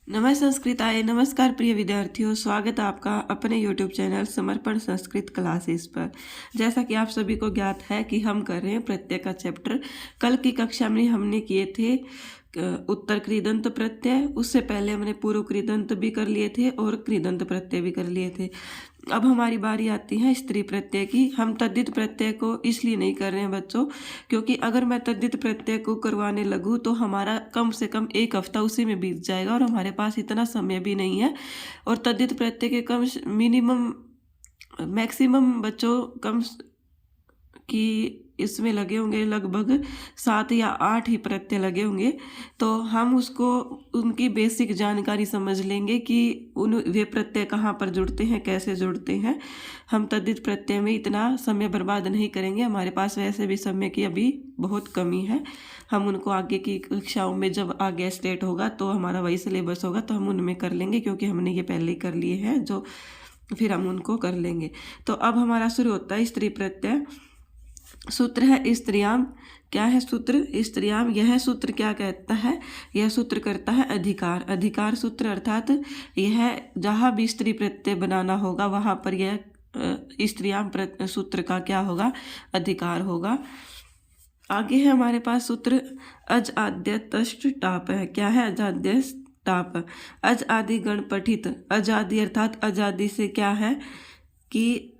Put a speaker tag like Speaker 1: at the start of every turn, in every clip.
Speaker 1: नमः संस्कृताय। नमस्कार प्रिय विद्यार्थियों, स्वागत है आपका अपने YouTube चैनल समर्पण संस्कृत क्लासेस पर। जैसा कि आप सभी को ज्ञात है कि हम कर रहे हैं प्रत्यय का चैप्टर। कल की कक्षा में हमने किए थे उत्तर कृदंत प्रत्यय, उससे पहले हमने पूर्व कृदंत भी कर लिए थे और कृदंत प्रत्यय भी कर लिए थे। अब हमारी बारी आती है स्त्री प्रत्यय की। हम तद्धित प्रत्यय को इसलिए नहीं कर रहे हैं बच्चों, क्योंकि अगर मैं तद्धित प्रत्यय को करवाने लगूँ तो हमारा कम से कम एक हफ्ता उसी में बीत जाएगा और हमारे पास इतना समय भी नहीं है। और तद्धित प्रत्यय के कम मिनिमम मैक्सिमम बच्चों कम कि इसमें लगे होंगे लगभग 7 या 8 ही प्रत्यय लगे होंगे। तो हम उसको उनकी बेसिक जानकारी समझ लेंगे कि वे प्रत्यय कहाँ पर जुड़ते हैं, कैसे जुड़ते हैं। हम तद्धित प्रत्यय में इतना समय बर्बाद नहीं करेंगे, हमारे पास वैसे भी समय की अभी बहुत कमी है। हम उनको आगे की कक्षाओं में जब आगे स्टेट होगा तो हमारा वही सिलेबस होगा तो हम उनमें कर लेंगे, क्योंकि हमने ये पहले ही कर लिए हैं जो फिर हम उनको कर लेंगे। तो अब हमारा शुरू होता है स्त्री प्रत्यय। सूत्र है स्त्रियाम। क्या है सूत्र? स्त्रियाम। यह सूत्र क्या कहता है? यह सूत्र करता है अधिकार। अधिकार सूत्र अर्थात यह जहाँ भी स्त्री प्रत्यय बनाना होगा वहाँ पर यह स्त्रियाम सूत्र का क्या होगा? अधिकार होगा। आगे है हमारे पास सूत्र अज आद्य तष्ट टाप है। क्या है? अजाद्य टाप। अज आदि गण पठित। अज आदि अर्थात अजादि से क्या है कि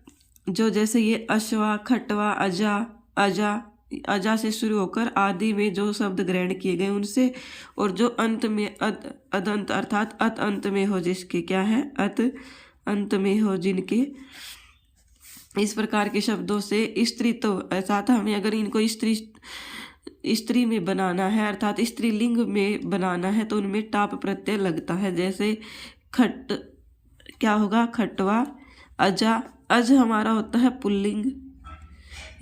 Speaker 1: जो जैसे ये अश्वा, खटवा, अजा, अजा, अजा से शुरू होकर आदि में जो शब्द ग्रहण किए गए उनसे, और जो अंत में अदंत अर्थात अत अंत में हो जिसके, क्या है? अत अंत में हो जिनके, इस प्रकार के शब्दों से स्त्री तो अर्थात हमें अगर इनको स्त्री में बनाना है अर्थात स्त्रीलिंग में बनाना है तो उनमें टाप प्रत्यय लगता है। जैसे खट क्या होगा? खटवा, अजा। अज हमारा होता है पुल्लिंग।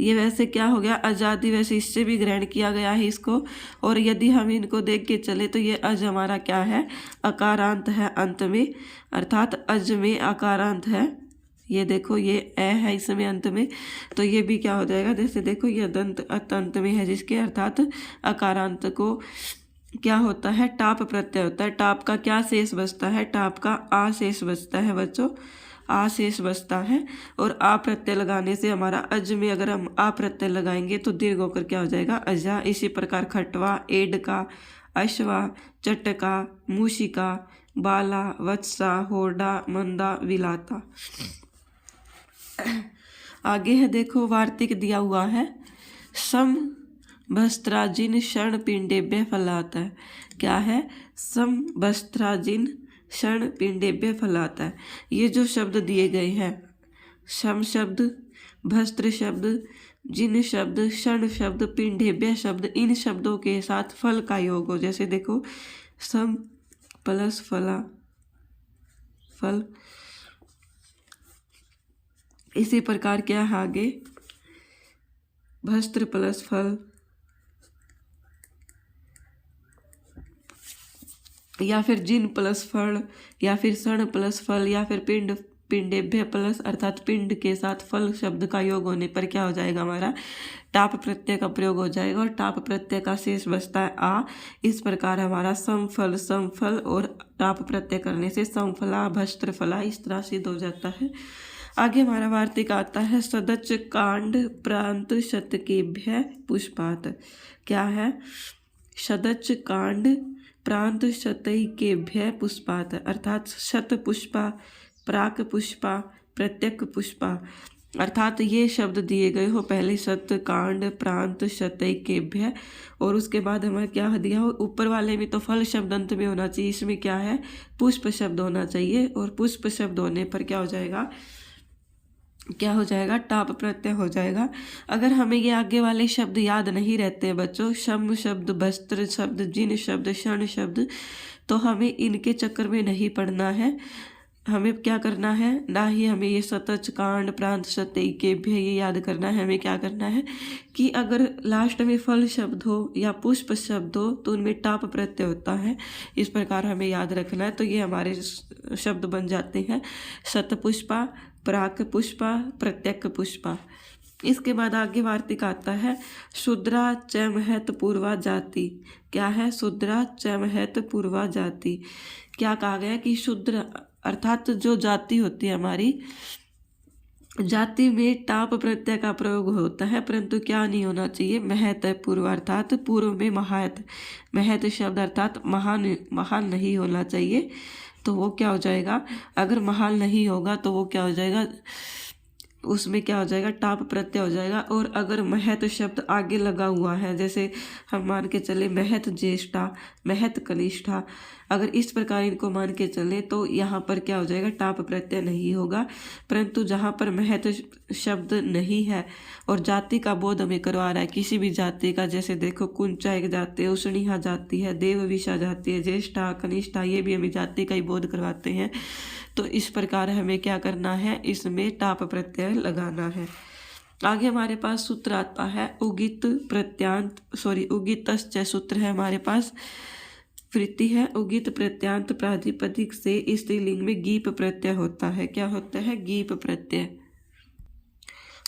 Speaker 1: ये वैसे क्या हो गया? आजादी, वैसे इससे भी ग्रहण किया गया है इसको। और यदि हम इनको देख के चले तो ये अज हमारा क्या है? अकारांत है अंत में, अर्थात अज में अकारांत है। ये देखो ये ए है इसमें अंत में, तो ये भी क्या हो जाएगा? जैसे देखो ये दंत अंत में है जिसके, अर्थात अकारांत को क्या होता है? टाप प्रत्यय होता है। टाप का क्या शेष बचता है? टाप का आ शेष बचता है बच्चों, आ शेष बचता है। और आ प्रत्यय लगाने से हमारा अज में अगर हम आ प्रत्यय लगाएंगे तो दीर्घ होकर क्या हो जाएगा? अजा। इसी प्रकार खटवा, एडका, अश्वा, चटका, मूषिका, बाला, वत्सा, होडा, मंदा, विलाता। आगे है देखो वार्तिक दिया हुआ है। सम भस्त्राजिन शरण पिंडेभ्य फलाता है। क्या है? सम भस्त्राजिन क्षण पिंडेभ्य फलाता है। ये जो शब्द दिए गए हैं, सम शब्द, भस्त्र शब्द, जिन शब्द, क्षण शब्द, पिंडेभ्य शब्द, इन शब्दों के साथ फल का योग हो। जैसे देखो सम प्लस फला, फल। इसी प्रकार क्या है आगे? भस्त्र प्लस फल, या फिर जिन प्लस फल, या फिर क्षण प्लस फल, या फिर पिंडेभ्य प्लस अर्थात पिंड के साथ फल शब्द का योग होने पर क्या हो जाएगा? हमारा टाप प्रत्यय का प्रयोग हो जाएगा और टाप प्रत्यय का शेष बचता है आ। इस प्रकार हमारा समफल और टाप प्रत्यय करने से समफला, भस्त्र फला, इस तरह सिद्ध हो जाता है। आगे हमारा वार्तिक आता है सदच कांड प्रांत शतकेभ्य पुष्पात। क्या है? सदच कांड प्रांत शतकेभ्य पुष्पात, अर्थात शत पुष्पा, प्राक पुष्पा, प्रत्यक पुष्पा, अर्थात ये शब्द दिए गए हो पहले शत, कांड, प्रांत, शतकेभ्य, और उसके बाद हमें क्या दिया हो? ऊपर वाले में तो फल शब्द अंत में होना चाहिए, इसमें क्या है? पुष्प शब्द होना चाहिए। और पुष्प शब्द होने पर क्या हो जाएगा? क्या हो जाएगा? टाप प्रत्यय हो जाएगा। अगर हमें ये आगे वाले शब्द याद नहीं रहते बच्चों, शम शब्द, भस्त्र शब्द, जिन शब्द, क्षण शब्द, तो हमें इनके चक्कर में नहीं पड़ना है। हमें क्या करना है? ना ही हमें ये सतच, कांड, प्रांत, शतकेभ्य ये याद करना है। हमें क्या करना है कि अगर लास्ट में फल शब्द हो या पुष्प शब्द हो तो उनमें टाप प्रत्यय होता है। इस प्रकार हमें याद रखना है। तो ये हमारे शब्द बन जाते हैं शतपुष्पा, प्राक पुष्पा, प्रत्यक पुष्पा। इसके बाद आगे वार्तिक आता है, शूद्रा च महत पूर्वा जाति। क्या है? शूद्रा च महत पूर्वा जाति। क्या कहा गया कि शूद्र अर्थात जो जाति होती है हमारी, जाति में टाप प्रत्यय का प्रयोग होता है, परंतु क्या नहीं होना चाहिए? महत पूर्व, अर्थात पूर्व में महत, महत शब्द अर्थात महान, महान नहीं होना चाहिए। तो वो क्या हो जाएगा? अगर महान नहीं होगा तो वो क्या हो जाएगा? उसमें क्या हो जाएगा? टाप प्रत्यय हो जाएगा। और अगर महत शब्द आगे लगा हुआ है, जैसे हम मान के चले महत ज्येष्ठा, महत कनिष्ठा, अगर इस प्रकार इनको मान के चले तो यहाँ पर क्या हो जाएगा? टाप प्रत्यय नहीं होगा। परंतु जहाँ पर महत शब्द नहीं है और जाति का बोध हमें करवा रहा है, किसी भी जाति का, जैसे देखो कुंचा एक जाति है, उष्णिहा जाति है, देवविशा जाति है, ज्येष्ठा, कनिष्ठा, ये भी हमें जाति का ही बोध करवाते हैं। तो इस प्रकार हमें क्या करना है? इसमें टाप प्रत्यय लगाना है। आगे हमारे पास सूत्र आता है उगित प्रत्यांत, उगितश्च सूत्र है हमारे पास, वृत्ति है। उगित प्रत्यांत प्रातिपदिक से स्त्रीलिंग में गीप प्रत्यय होता है। क्या होता है? गीप प्रत्यय।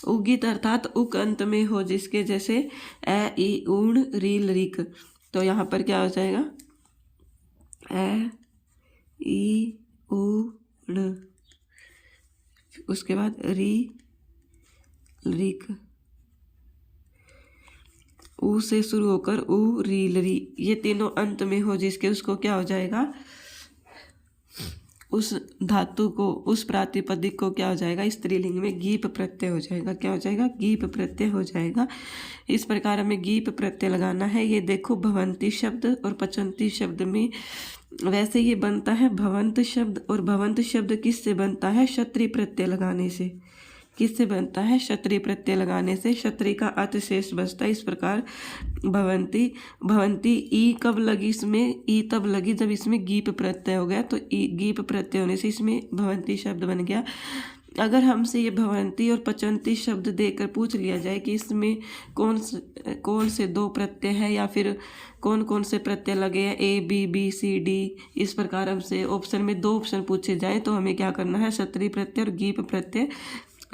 Speaker 1: उगित अर्थात उक अंत में हो, जिसके जैसे ए ई ऊण रील रिक, तो यहाँ पर क्या हो जाएगा? ए ई ऊ ण, उसके बाद री रिक, ऊ से शुरू होकर ऊ रील री, ये तीनों अंत में हो जिसके, उसको क्या हो जाएगा? उस धातु को, उस प्रातिपदिक को क्या हो जाएगा? स्त्रीलिंग में गीप प्रत्यय हो जाएगा। क्या हो जाएगा? गीप प्रत्यय हो जाएगा। इस प्रकार हमें गीप प्रत्यय लगाना है। ये देखो भवंती शब्द और पचंती शब्द में वैसे ये बनता है भवंत शब्द, और भवंत शब्द किससे बनता है? क्षत्रिय प्रत्यय लगाने से। किससे बनता है? क्षत्रिय प्रत्यय लगाने से क्षत्रिय का अतिशेष बचता है। इस प्रकार भवंती, भवंती ई कब लगी इसमें? ई तब लगी जब इसमें गीप प्रत्यय हो गया, तो ई गीप प्रत्यय होने से इसमें भवंती शब्द बन गया। अगर हमसे ये भवंती और पचंती शब्द देकर पूछ लिया जाए कि इसमें कौन से दो प्रत्यय है या फिर कौन कौन से प्रत्यय लगे हैं, A B B C D, इस प्रकार हमसे ऑप्शन में दो ऑप्शन पूछे जाए तो हमें क्या करना है? क्षत्रिय प्रत्यय और गीप प्रत्यय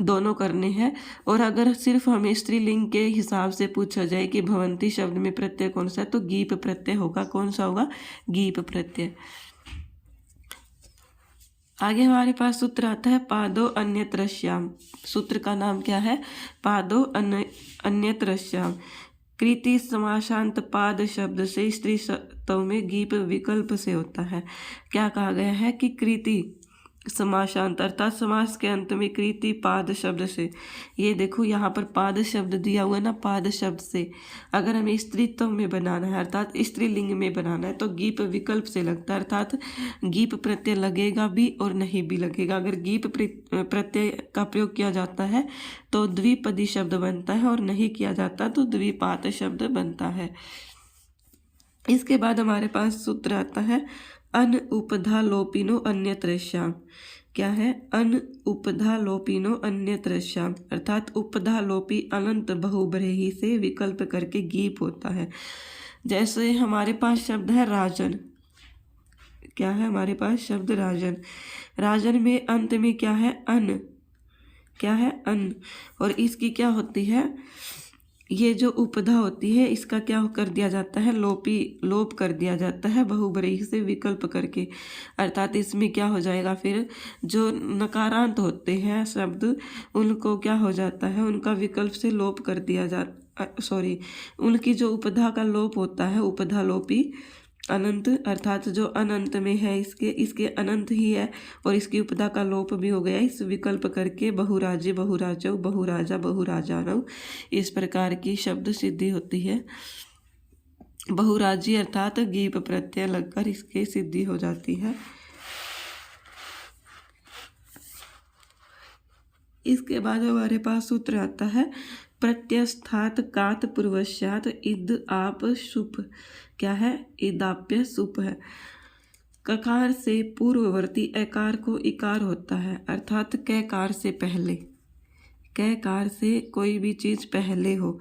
Speaker 1: दोनों करने हैं। और अगर सिर्फ हमें स्त्रीलिंग के हिसाब से पूछा जाए कि भवंती शब्द में प्रत्यय कौन सा है, तो गीप प्रत्यय होगा। कौन सा होगा? गीप प्रत्यय। आगे हमारे पास सूत्र आता है पादो अन्यत्रस्याम। सूत्र का नाम क्या है? पादो अन्यत्रस्याम। कृति समासांत पाद शब्द से स्त्री शब्दों में गीप विकल्प से होता है। क्या कहा गया है कि कृति समासांत अर्थात समास के अंत में कृति पाद शब्द से, ये देखो यहाँ पर पाद शब्द दिया हुआ है ना, पाद शब्द से अगर हमें स्त्रीत्व में बनाना है अर्थात स्त्रीलिंग में बनाना है तो गीप विकल्प से लगता है, अर्थात गीप प्रत्यय लगेगा भी और नहीं भी लगेगा। अगर गीप प्रत्यय का प्रयोग किया जाता है तो द्विपदी शब्द बनता है और नहीं किया जाता तो द्विपात शब्द बनता है। इसके बाद हमारे पास सूत्र आता है अन उपधा लोपिनो अन्यत्रस्याम। क्या है? अन उपधा लोपिनो अन्यत्रस्याम, अर्थात उपधा लोपी अनंत बहुब्रीहि से विकल्प करके गीप होता है। जैसे हमारे पास शब्द है राजन। क्या है हमारे पास? शब्द राजन। राजन में अंत में क्या है? अन। क्या है? अन। और इसकी क्या होती है? ये जो उपधा होती है इसका क्या कर दिया जाता है? लोप कर दिया जाता है बहुब्रीहि से विकल्प करके, अर्थात इसमें क्या हो जाएगा? फिर जो नकारांत होते हैं शब्द उनको क्या हो जाता है? उनका विकल्प से लोप कर दिया उनकी जो उपधा का लोप होता है, उपधा लोपी अनंत, अर्थात जो अनंत में है इसके अनंत ही है और इसकी उपधा का लोप भी हो गया इस विकल्प करके बहुराज्य बहुराजव बहुराजा बहुराजानव, इस प्रकार की शब्द सिद्धि होती है। बहुराज्य अर्थात गीप प्रत्यय लगकर इसकी सिद्धि हो जाती है। इसके बाद हमारे पास सूत्र आता है प्रत्यस्थात कात पूर्वस्यात इद आप सुप। क्या है? इदाप्य सुप है। ककार से पूर्ववर्ती एकार को इकार होता है, अर्थात कैकार से पहले, कैकार से कोई भी चीज पहले हो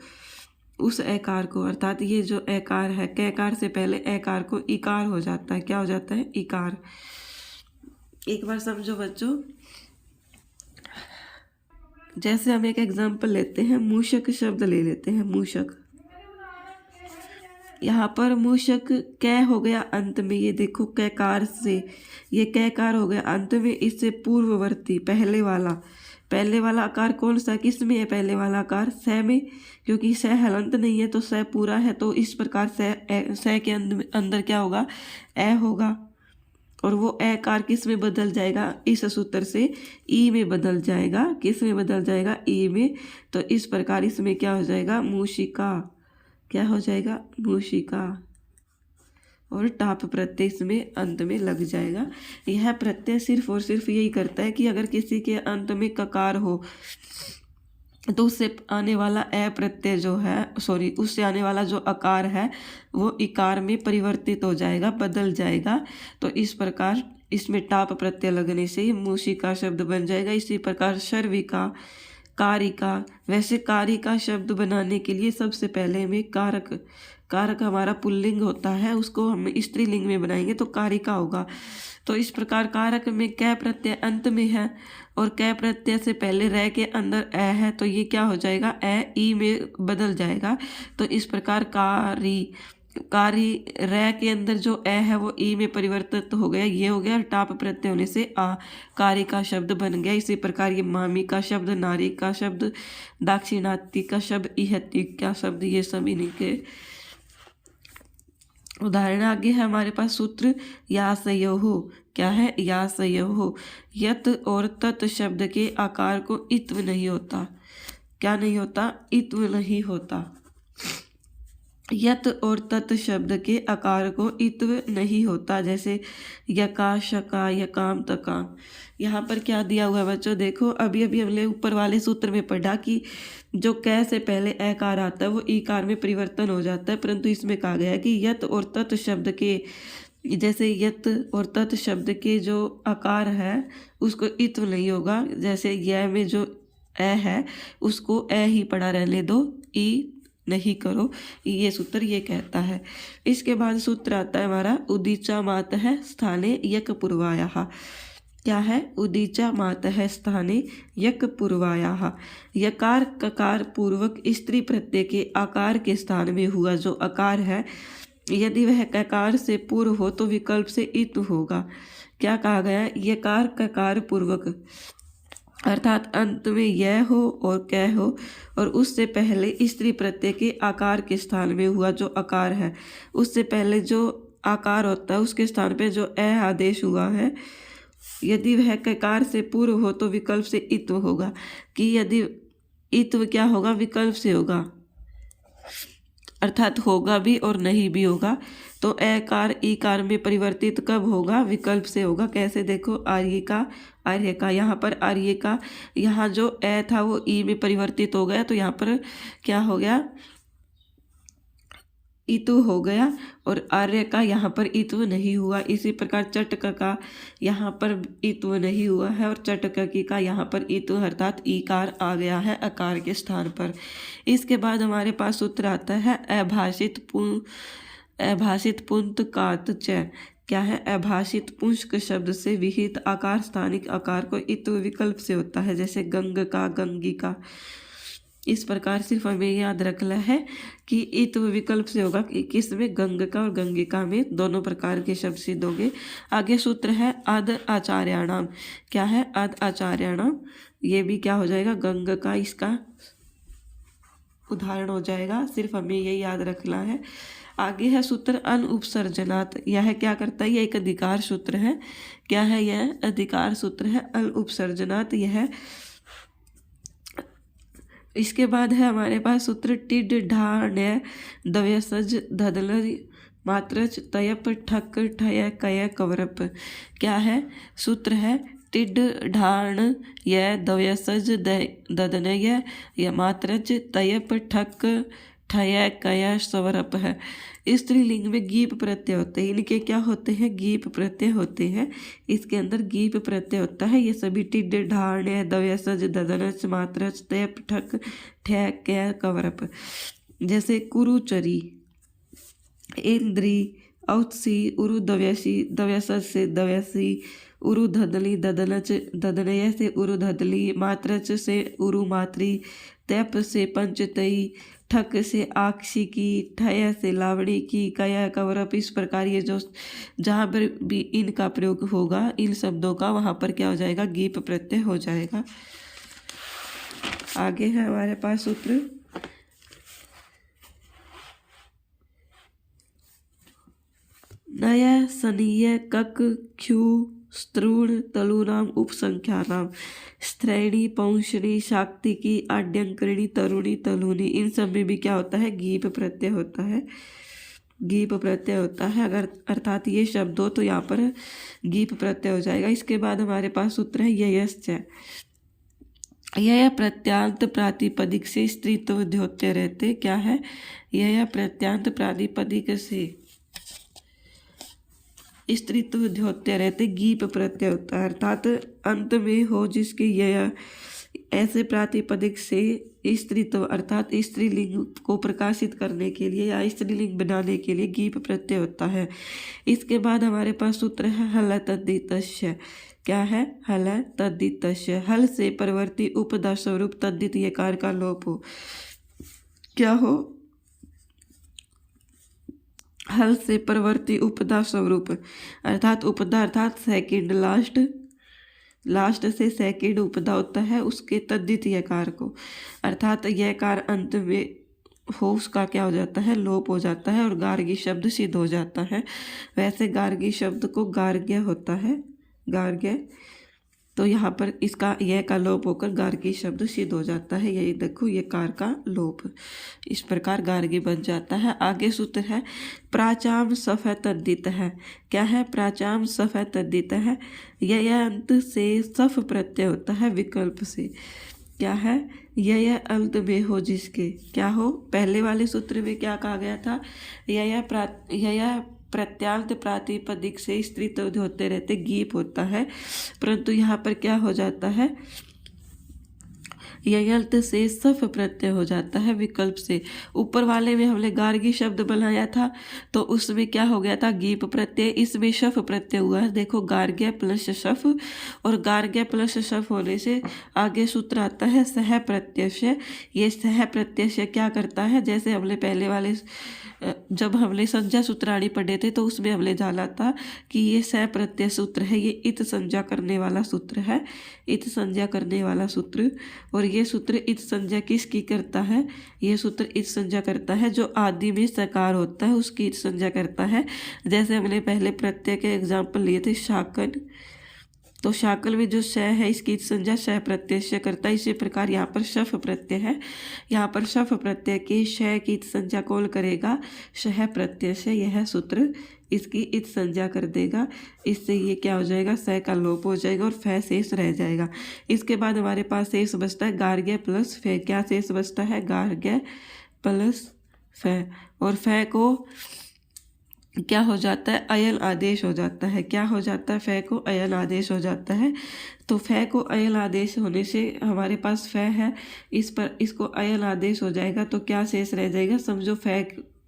Speaker 1: उस एकार को, अर्थात ये जो एकार है कैकार से पहले एकार को इकार हो जाता है। क्या हो जाता है? इकार। एक बार समझो बच्चों, जैसे हम एक एग्जाम्पल लेते हैं, मूषक शब्द ले लेते हैं। मूषक, यहाँ पर मूषक कै हो गया अंत में, ये देखो कैकार से, ये कैकार हो गया अंत में। इससे पूर्ववर्ती पहले वाला आकार कौन सा, किस में है पहले वाला आकार? स में, क्योंकि स हलंत नहीं है तो स पूरा है, तो इस प्रकार स के अंदर क्या होगा? ए होगा। और वो ए कार किस में बदल जाएगा? इस सूत्र से ई में बदल जाएगा। किस में बदल जाएगा? ई में। तो इस प्रकार इसमें क्या हो जाएगा? मूषिका। क्या हो जाएगा? मूषिका। और टाप प्रत्यय इसमें अंत में लग जाएगा। यह प्रत्यय सिर्फ और सिर्फ यही करता है कि अगर किसी के अंत में ककार हो तो उससे आने वाला ए प्रत्यय जो है, उससे आने वाला जो आकार है वो इकार में परिवर्तित हो जाएगा, बदल जाएगा। तो इस प्रकार इसमें टाप प्रत्यय लगने से मूषिका शब्द बन जाएगा। इसी प्रकार शर्विका, कारिका। वैसे कारिका शब्द बनाने के लिए सबसे पहले हमें कारक हमारा पुल्लिंग होता है, उसको हम स्त्रीलिंग में बनाएंगे तो कारिका होगा। तो इस प्रकार कारक में कै प्रत्यय अंत में है और कै प्रत्यय से पहले रै के अंदर ए है, तो ये क्या हो जाएगा? ए ई में बदल जाएगा। तो इस प्रकार कारी रै के अंदर जो ए है वो ई में परिवर्तित हो गया, ये हो गया। टाप प्रत्यय होने से कारी का शब्द बन गया। इसी प्रकार ये मामी का शब्द, नारी का शब्द, दाक्षिणात्य का शब्द, इहति का शब्द, ये सब इन्हीं के उदाहरण। आगे है हमारे पास सूत्र यासयोः। क्या है? यासयोः। यत और तत् शब्द के आकार को इत्व नहीं होता। क्या नहीं होता? इत्व नहीं होता। यत और तत् शब्द के आकार को इत्व नहीं होता। जैसे यका, शका, यकाम, तकाम। यहाँ पर क्या दिया हुआ है बच्चों? देखो, अभी हमने ऊपर वाले सूत्र में पढ़ा कि जो कै से पहले एकार आता है वो ईकार में परिवर्तन हो जाता है, परंतु इसमें कहा गया है कि यत और तत् शब्द के, जैसे यत और तत् शब्द के जो आकार है उसको इत्व नहीं होगा। जैसे य में जो ए है उसको ए ही पढ़ा रहने दो, ई नहीं करो, ये सूत्र ये कहता है। इसके बाद सूत्र आता है हमारा उदीचा मातः स्थाने यक पूर्वायाः। क्या है? उदीचा मातः स्थाने यक पूर्वायाः। यकार ककार पूर्वक स्त्री प्रत्यय के आकार के स्थान में हुआ जो आकार है, यदि वह ककार से पूर्व हो तो विकल्प से इत होगा। क्या कहा गया? यकार ककार पूर्वक, अर्थात अंत में यह हो और कै हो और उससे पहले स्त्री प्रत्यय के आकार के स्थान में हुआ जो आकार है, उससे पहले जो आकार होता है उसके स्थान पे जो ए आदेश हुआ है, यदि वह ककार से पूर्व हो तो विकल्प से इत्व होगा। कि यदि इत्व क्या होगा? विकल्प से होगा, अर्थात होगा भी और नहीं भी होगा। तो एकार ईकार में परिवर्तित कब होगा? विकल्प से होगा। कैसे? देखो, आर्य का, यहाँ पर आर्य का, यहाँ जो ए था वो ई में परिवर्तित हो गया, तो यहाँ पर क्या हो गया? इतु हो गया। और आर्य का यहाँ पर इत्व नहीं हुआ। इसी प्रकार चटक का यहाँ पर इत्व नहीं हुआ है और चटकी का यहाँ पर इत्व अर्थात ईकार आ गया है आकार के स्थान पर। इसके बाद हमारे पास सूत्र आता है अभाषित पुंत कात च। क्या है? अभाषित पुंस्क शब्द से विहित आकार स्थानिक आकार को इत्व विकल्प से होता है, जैसे गंग का, गंगी का। इस प्रकार सिर्फ हमें याद रखना है कि इत्व विकल्प से होगा, किस में? गंग का और गंगिका में, दोनों प्रकार के शब्द सिद्ध होंगे। आगे सूत्र है अद आचार्याणाम। क्या है? अद आचार्याणाम। ये भी क्या हो जाएगा? गंग का इसका उदाहरण हो जाएगा, सिर्फ हमें यही याद रखना है। आगे है सूत्र अन उपसर्जनात्। यह क्या करता है? यह एक अधिकार सूत्र है। क्या है? यह अधिकार सूत्र है अन उपसर्जनात्। यह इसके बाद है हमारे पास सूत्र टिड ढा ण्य दव्यसज धदल मात्रच तयप ठक ठय कय कवरप। क्या है? सूत्र है टिड ढाण य दव्यसज ददनय य मात्रच तयप ठक ठय कय स्वरप है। स्त्रीलिंग में गीप प्रत्यय होते हैं। इनके क्या होते हैं? गीप प्रत्यय होते हैं। इसके अंदर गीप प्रत्यय होता है। ये सभी टिड ढाण दव्यसज ददनच मात्रच तयप ठक ठय कय कवरप। जैसे कुरुचरी, इंद्री, औत्सी उरु दव्यसी दव्यसज से दव्यसी उरु धदली ददनच ददनय से उरु धदली मात्रच से उरु मात्री तैप से पंचतई ठक से आक्षिकी ठय से लावड़ी की कया कवरप। इस प्रकार ये जो जहाँ पर भी इनका प्रयोग होगा इन शब्दों का वहाँ पर क्या हो जाएगा गीप प्रत्यय हो जाएगा। आगे है हमारे पास सूत्र नय सनीय कक ख्यू स्त्रूण तलूनाम उपसंख्यानाम स्त्रैणी पौंषणी शाक्तिकी आड्यंकरिणी तरुणी तलूनी। इन सब में भी क्या होता है गीप प्रत्यय होता है, गीप प्रत्यय होता है। अगर अर्थात ये शब्द हो तो यहाँ पर गीप प्रत्यय हो जाएगा। इसके बाद हमारे पास सूत्र है ययश्च। यह प्रत्यांत प्रातिपदिक से स्त्रीत्व द्योत्य रहते। क्या है यह प्रत्यांत प्रातिपदिक से स्त्रीत्व द्योत्य रहते गीप प्रत्यय होता है। अर्थात अंत में हो जिसके यह ऐसे प्रातिपदिक से स्त्रीत्व अर्थात स्त्रीलिंग को प्रकाशित करने के लिए या स्त्रीलिंग बनाने के लिए गीप प्रत्यय होता है। इसके बाद हमारे पास सूत्र है हल तद्दितस्य। क्या है हल तद्दितस्य। हल से परवर्ती उपदा स्वरूप तद्दित यकार का लोप हो। क्या हो हल से परवर्ती उपदा स्वरूप अर्थात उपदा अर्थात सेकंड लास्ट से सेकंड उपदा होता है उसके तद्दित यकार को अर्थात यकार अंत में हो उसका क्या हो जाता है लोप हो जाता है और गार्गी शब्द सिद्ध हो जाता है। वैसे गार्गी शब्द को गार्ग्य होता है गार्ग्य, तो यहाँ पर इसका यह का लोप होकर गार्गी शब्द सिद्ध हो जाता है। यही देखो ये कार का लोप, इस प्रकार गार्गी बन जाता है। आगे सूत्र है प्राचाम सफे तद्दित है। क्या है प्राचाम सफे तद्दित है। यह अंत से सफ प्रत्यय होता है विकल्प से। क्या है यह अंत में हो जिसके क्या हो पहले वाले सूत्र में क्या कहा गया था यह प्रत्यांत प्रातिपदिक से स्त्रीत्व होते रहते गीप होता है, परंतु यहाँ पर क्या हो जाता है ययल्त से सफ प्रत्यय हो जाता है विकल्प से। ऊपर वाले में हमने गार्गी शब्द बनाया था तो उसमें क्या हो गया था गीप प्रत्यय, इसमें शफ प्रत्यय हुआ है। देखो गार्ग्य प्लस शफ और गार्ग्य प्लस शफ होने से आगे सूत्र आता है सह प्रत्यय। ये सह प्रत्यय क्या करता है जैसे हमने पहले वाले जब हमने संज्ञा सूत्राणी पढ़े थे तो उसमें हमने जाना था कि ये सह प्रत्यय सूत्र है, ये इत संज्ञा करने वाला सूत्र है, इत संज्ञा करने वाला सूत्र। और ये सूत्र इत संज्ञा किसकी करता है ये सूत्र इत संज्ञा करता है जो आदि में सकार होता है उसकी इत संज्ञा करता है। जैसे हमने पहले प्रत्यय के एग्जाम्पल लिए थे शाकन, तो शाकल में जो श है इसकी संज्ञा श प्रत्यय से करता है। इसी प्रकार यहाँ पर शफ प्रत्यय है, यहाँ पर शफ प्रत्यय की श की संज्ञा कौन करेगा शह प्रत्यय से। यह सूत्र इसकी इत संज्ञा कर देगा, इससे ये क्या हो जाएगा स का लोप हो जाएगा और फै शेष रह जाएगा। इसके बाद हमारे पास शेष बचता है गार्ग्य प्लस फै। क्या शेष बचता है गार्ग्य प्लस फै और फै को क्या हो जाता है अयल आदेश हो जाता है। क्या हो जाता है फै को अयल आदेश हो जाता है। तो फै को अयल आदेश होने से हमारे पास फै है इस पर इसको अयल आदेश हो जाएगा तो क्या शेष रह जाएगा समझो फै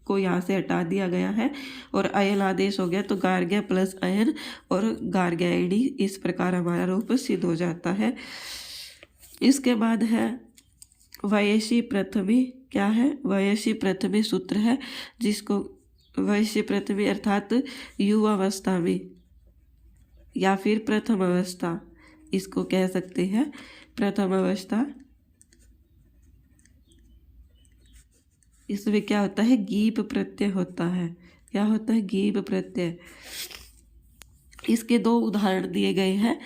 Speaker 1: को यहाँ से हटा दिया गया है और अयल आदेश हो गया तो गार्ग्य प्लस अयन और गार्ग्यायणी। इस प्रकार हमारा रूप सिद्ध हो जाता है। इसके बाद है वयसी प्रथमी। क्या है वयसी प्रथमी सूत्र है जिसको वैश्य प्रथमी अर्थात युवावस्था में या फिर प्रथम अवस्था इसको कह सकते हैं। प्रथम अवस्था इसमें क्या होता है गीप प्रत्यय होता है। क्या होता है गीप प्रत्यय। इसके दो उदाहरण दिए गए हैं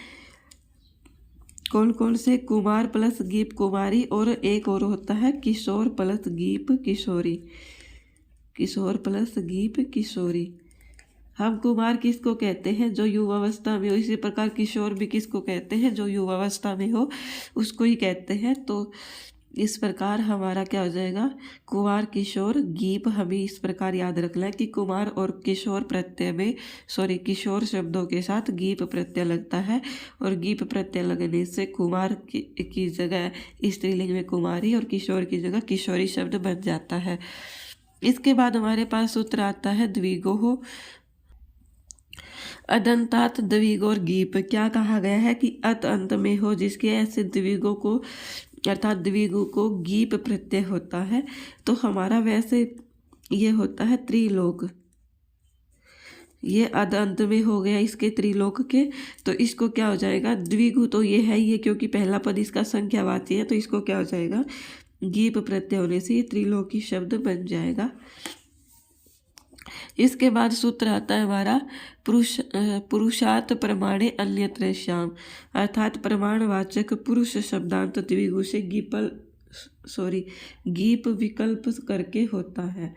Speaker 1: कौन कौन से कुमार प्लस गीप कुमारी और एक और होता है किशोर प्लस गीप किशोरी। किशोर प्लस गीप किशोरी। हम कुमार किसको कहते हैं जो युवावस्था में हो, इसी प्रकार किशोर भी किसको कहते हैं जो युवावस्था में हो उसको ही कहते हैं। तो इस प्रकार हमारा क्या हो जाएगा कुमार किशोर गीप। हमें इस प्रकार याद रखना है कि कुमार और किशोर प्रत्यय में किशोर शब्दों के साथ गीप प्रत्यय लगता है और गीप प्रत्यय लगने से कुमार की जगह स्त्रीलिंग में कुमारी और किशोर की जगह किशोरी शब्द बन जाता है। इसके बाद हमारे पास सूत्र आता है द्विगोह। अदंतात द्विग और गीप। क्या कहा गया है कि अत अंत में हो जिसके ऐसे द्विगों को अर्थात द्विगु को गीप प्रत्यय होता है। तो हमारा वैसे ये होता है त्रिलोक, ये अद अंत में हो गया इसके त्रिलोक के। तो इसको क्या हो जाएगा, द्विगु तो ये है ये, क्योंकि पहला पद इसका संख्यावाची है, तो इसको क्या हो जाएगा, गीप प्रत्यय होने से ये त्रिलोकी शब्द बन जाएगा। इसके बाद सूत्र आता है हमारा पुरुषार्थ प्रमाणे अन्यत्र श्याम, अर्थात प्रमाणवाचक पुरुष शब्दांत द्विगु से गीप विकल्प करके होता है।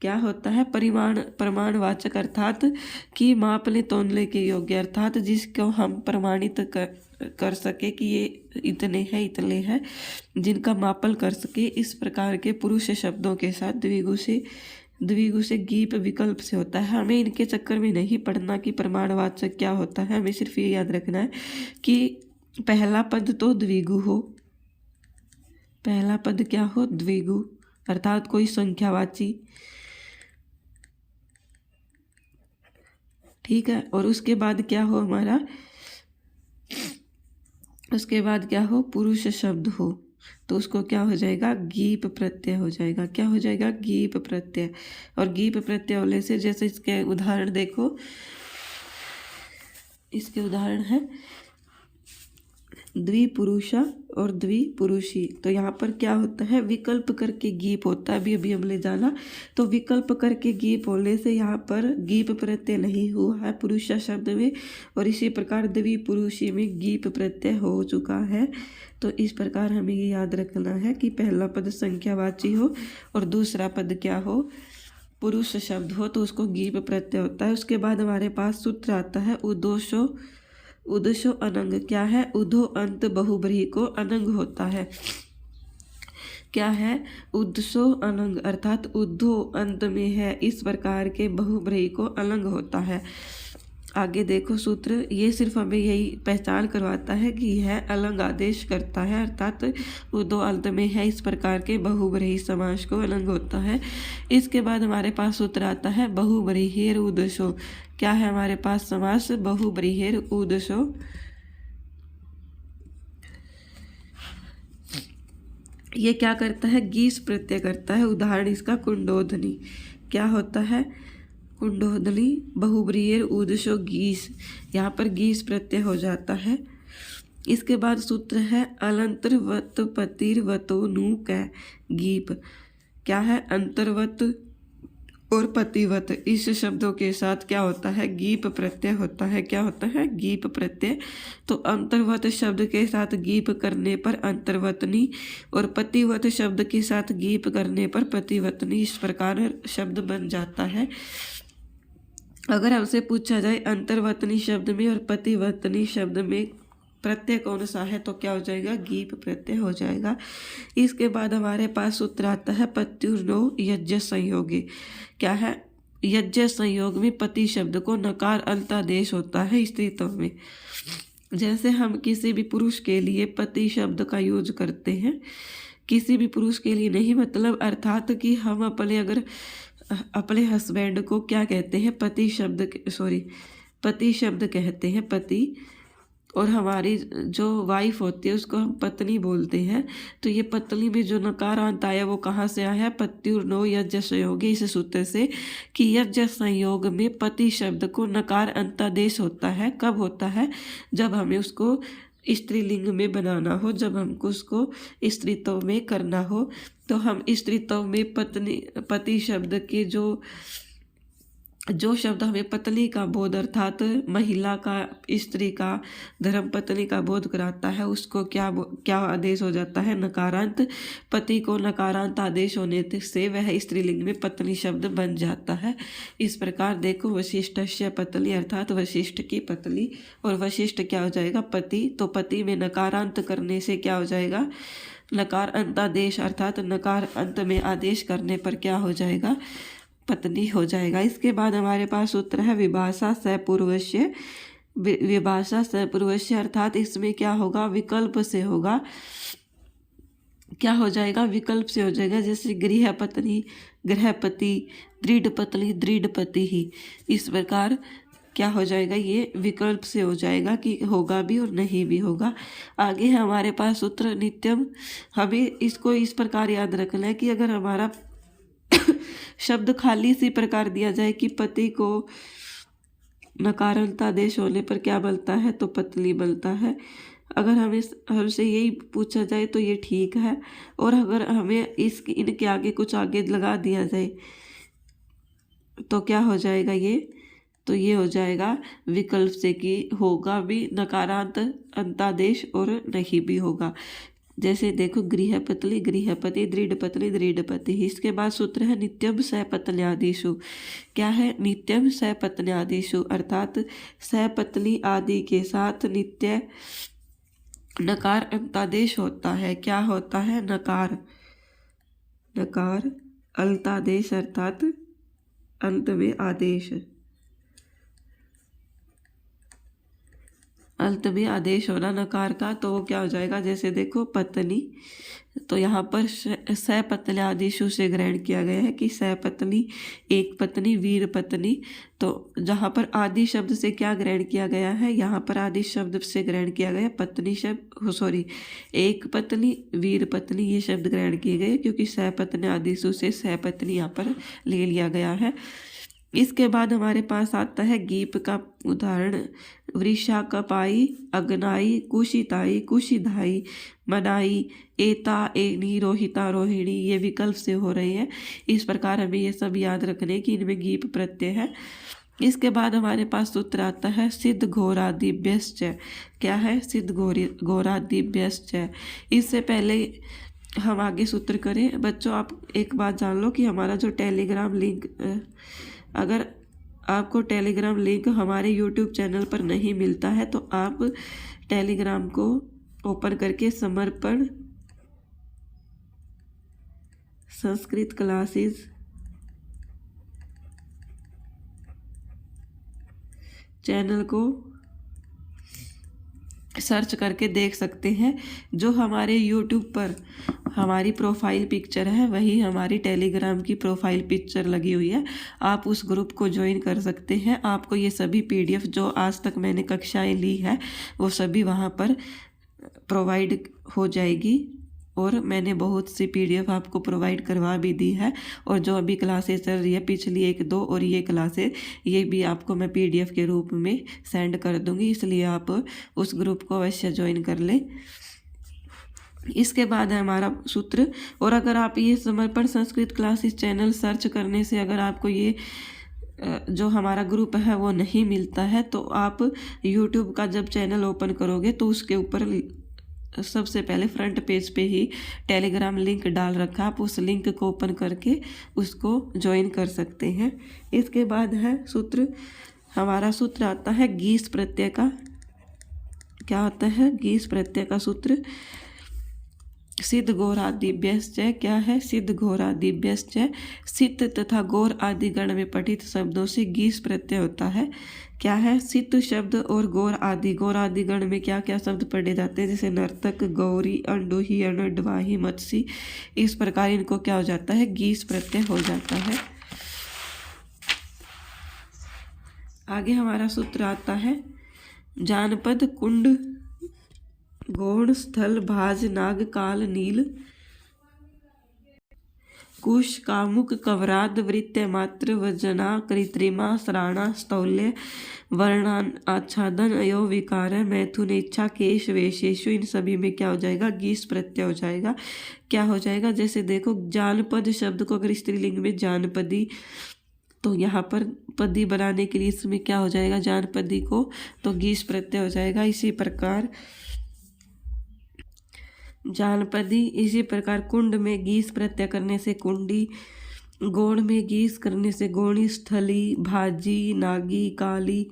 Speaker 1: क्या होता है, प्रमाणवाचक अर्थात कि मापने तोलने के योग्य, अर्थात जिसको हम प्रमाणित कर सके कि ये इतने हैं जिनका मापन कर सके, इस प्रकार के पुरुष शब्दों के साथ द्विगु से गीप विकल्प से होता है। हमें इनके चक्कर में नहीं पड़ना कि प्रमाणवाचक क्या होता है, हमें सिर्फ ये याद रखना है कि पहला पद तो द्विगु हो, पहला पद क्या हो, द्विगु अर्थात कोई संख्यावाची, ठीक है। और उसके बाद क्या हो हमारा, उसके बाद क्या हो, पुरुष शब्द हो, तो उसको क्या हो जाएगा, गीप प्रत्यय हो जाएगा। क्या हो जाएगा, गीप प्रत्यय। और गीप प्रत्यय होने से जैसे इसके उदाहरण देखो, इसके उदाहरण है द्विपुरुषा और द्विपुरुषी। तो यहाँ पर क्या होता है, विकल्प करके गीप होता है, अभी हमने जाना। तो विकल्प करके गीप होने से यहाँ पर गीप प्रत्यय नहीं हुआ है पुरुषा शब्द में, और इसी प्रकार द्विपुरुषी में गीप प्रत्यय हो चुका है। तो इस प्रकार हमें ये याद रखना है कि पहला पद संख्यावाची हो और दूसरा पद क्या हो, पुरुष शब्द हो, तो उसको गीप प्रत्यय होता है। उसके बाद हमारे पास सूत्र आता है उदोषो अनंग। क्या है, उधो अंत बहुब्रीहि को अनंग होता है। क्या है, उद्सो अनंग अर्थात उद्धो अंत में है, इस प्रकार के बहुब्रीहि को अलंग होता है। आगे देखो सूत्र, ये सिर्फ हमें यही पहचान करवाता है कि यह अलंग आदेश करता है, अर्थात उद्धो अंत में है, इस प्रकार के बहुब्रीहि समास को अलंग होता है। इसके बाद हमारे पास सूत्र आता है बहुब्रीहिर उद्सो। क्या है हमारे पास समास, बहुब्रीहिर उद्सो। ये क्या करता है, गीस प्रत्यय करता है। उदाहरण इसका कुंडोधनी। क्या होता है, कुंडोधनी बहुब्रीहिर उद्सो गीस, यहाँ पर गीस प्रत्यय हो जाता है। इसके बाद सूत्र है अलंतरवत पतिर्वतो नु कै गीप। क्या है, अंतर्वत और पतिवत, इस शब्दों के साथ क्या होता है, गीप प्रत्यय होता है। क्या होता है, गीप प्रत्यय। तो अंतर्वत शब्द के साथ गीप करने पर अंतर्वतनी, और पतिवत शब्द के साथ गीप करने पर पतिवतनी, इस प्रकार शब्द बन जाता है। अगर हमसे पूछा जाए अंतर्वतनी शब्द में और पतिवतनी शब्द में प्रत्यय कौन सा है, तो क्या हो जाएगा, गीप प्रत्यय हो जाएगा। इसके बाद हमारे पास सूत्र आता है पत्युर्नो यज्ञ संयोगी। क्या है, यज्ञ संयोग में पति शब्द को नकार अंतादेश होता है स्त्रीत्व में। जैसे हम किसी भी पुरुष के लिए पति शब्द का यूज करते हैं, किसी भी पुरुष के लिए नहीं, मतलब अर्थात कि हम अपने हस्बैंड को क्या कहते हैं, पति शब्द कहते हैं, पति। और हमारी जो वाइफ होती है उसको हम पत्नी बोलते हैं। तो ये पत्नी में जो नकार अंत आया वो कहाँ से आया है, पत्युर्नो यज्ञ संयोगी, इस सूत्र से कि यज्ञ संयोग में पति शब्द को नकार अंतादेश होता है। कब होता है, जब हमें उसको स्त्रीलिंग में बनाना हो, जब हमको उसको स्त्रीत्व में करना हो, तो हम स्त्रीत्व में पति शब्द के जो शब्द हमें पत्नी का बोध अर्थात महिला का, स्त्री का, धर्मपत्नी का बोध कराता है, उसको क्या आदेश हो जाता है, नकारांत। पति को नकारांत आदेश होने से वह स्त्रीलिंग में पत्नी शब्द बन जाता है। इस प्रकार देखो, वशिष्ठस्य पत्नी अर्थात वशिष्ठ की पत्नी, और वशिष्ठ क्या हो जाएगा, पति। तो पति में नकारांत करने से क्या हो जाएगा, नकार अंतादेश अर्थात नकार अंत में आदेश करने पर क्या हो जाएगा, पत्नी हो जाएगा। इसके बाद हमारे पास सूत्र है विभाषा सपूर्वस्य। विभाषा सपूर्वस्य अर्थात इसमें क्या होगा, विकल्प से होगा। क्या हो जाएगा, विकल्प से हो जाएगा। जैसे गृह पत्नी, गृहपति, दृढ़ पत्नी, दृढ़ पति ही, इस प्रकार क्या हो जाएगा, ये विकल्प से हो जाएगा कि होगा भी और नहीं भी होगा। आगे है हमारे पास सूत्र नित्यम। हमें इसको इस प्रकार याद रखना है कि अगर हमारा शब्द खाली इसी प्रकार दिया जाए कि पति को नकारांत आदेश होने पर क्या बनता है, तो पतली बनता है। अगर हमें हमसे यही पूछा जाए तो ये ठीक है, और अगर हमें इनके आगे कुछ आगे लगा दिया जाए तो क्या हो जाएगा ये, तो ये हो जाएगा विकल्प से कि होगा भी नकारांत अंतादेश और नहीं भी होगा। जैसे देखो गृहपतली गृहपति, दृढ़पतली दृढ़पति। इसके बाद सूत्र है नित्यम सपत्न्यादिषु। क्या है, नित्यम सपत्न्यादिषु, अर्थात सपत्नी आदि के साथ नित्य नकार अंतादेश होता है। क्या होता है, नकार नकार अल्तादेश, अर्थात अंत में आदेश, अंत में आदेश होना नकार का। तो वो क्या हो जाएगा, जैसे देखो पत्नी, तो यहाँ पर सपत्न्यादिषु से ग्रहण किया गया है कि सपत्नी एक पत्नी, वीर पत्नी। तो जहाँ पर आदि शब्द से क्या ग्रहण किया गया है, यहाँ पर आदि शब्द से ग्रहण किया गया पत्नी शब्द, सॉरी एक पत्नी वीर पत्नी, ये शब्द ग्रहण किए गए क्योंकि सपत्न्यादिषु से सपत्नी यहाँ पर ले लिया गया है। इसके बाद हमारे पास आता है गीप का उदाहरण। वृषा कपाई, अग्नाई, कुशिताई, कुशिधाई, मनाई, एता एनी, रोहिता रोहिणी, ये विकल्प से हो रहे हैं। इस प्रकार हमें ये सब याद रखने कि इनमें गीप प्रत्यय है। इसके बाद हमारे पास सूत्र आता है सिद्ध घोरादिभ्यश्च। क्या है, सिद्ध घोरादिभ्यश्च। इससे पहले हम आगे सूत्र करें बच्चों, आप एक बात जान लो कि हमारा जो टेलीग्राम लिंक, अगर आपको टेलीग्राम लिंक हमारे यूट्यूब चैनल पर नहीं मिलता है तो आप टेलीग्राम को ओपन करके समर्पण संस्कृत क्लासेस चैनल को सर्च करके देख सकते हैं। जो हमारे यूट्यूब पर हमारी प्रोफाइल पिक्चर है वही हमारी टेलीग्राम की प्रोफाइल पिक्चर लगी हुई है। आप उस ग्रुप को ज्वाइन कर सकते हैं। आपको ये सभी पीडीएफ जो आज तक मैंने कक्षाएं ली है वो सभी वहाँ पर प्रोवाइड हो जाएगी, और मैंने बहुत सी पीडीएफ आपको प्रोवाइड करवा भी दी है। और जो अभी क्लासेस चल रही है पिछली 1-2 और ये क्लासेस, ये भी आपको मैं पीडीएफ के रूप में सेंड कर दूंगी, इसलिए आप उस ग्रुप को अवश्य ज्वाइन कर लें। इसके बाद है हमारा सूत्र। और अगर आप ये समर्पण संस्कृत क्लासेस चैनल सर्च करने से अगर आपको ये जो हमारा ग्रुप है वो नहीं मिलता है तो आप यूट्यूब का जब चैनल ओपन करोगे तो उसके ऊपर सबसे पहले फ्रंट पेज पे ही टेलीग्राम लिंक डाल रखा, आप उस लिंक को ओपन करके उसको ज्वाइन कर सकते हैं। इसके बाद है सूत्र, हमारा सूत्र आता है गीस प्रत्यय का। क्या आता है, गीस प्रत्यय का सूत्र सिद्ध घोरादिभ्यश्च। क्या है, सिद्ध घोरादिभ्यश्च। सिद्ध तथा घोर आदि गण में पठित शब्दों से गीस प्रत्यय होता है। क्या है, सिद्ध शब्द और घोर आदि गण में क्या क्या शब्द पढ़े जाते हैं, जैसे नर्तक, गौरी, अंडोही, अनडवाही, मत्सी। इस प्रकार इनको क्या हो जाता है, गीस प्रत्यय हो जाता है। आगे हमारा सूत्र आता है जानपद, कुंड, गौण, स्थल, भाज, नाग, काल, नील, कुश, कामुक, कवराद, वृत्य, मात्र, वजना, कृत्रिमा, सराणा, स्थौल्य, वर्णान, आच्छादन, अयो, विकार, मैथुन, इच्छा, केश, वेशेषु, इन सभी में क्या हो जाएगा, गीस प्रत्यय हो जाएगा। क्या हो जाएगा, जैसे देखो जानपद शब्द को अगर स्त्रीलिंग में जानपदी, तो यहाँ पर पदी बनाने के लिए इसमें क्या हो जाएगा, जानपदी को तो गीस प्रत्यय हो जाएगा। इसी प्रकार जानपदी, इसी प्रकार कुंड में गीस प्रत्यय करने से कुंडी, गौण में गीस करने से गौणी, स्थली, भाजी, नागी, काली,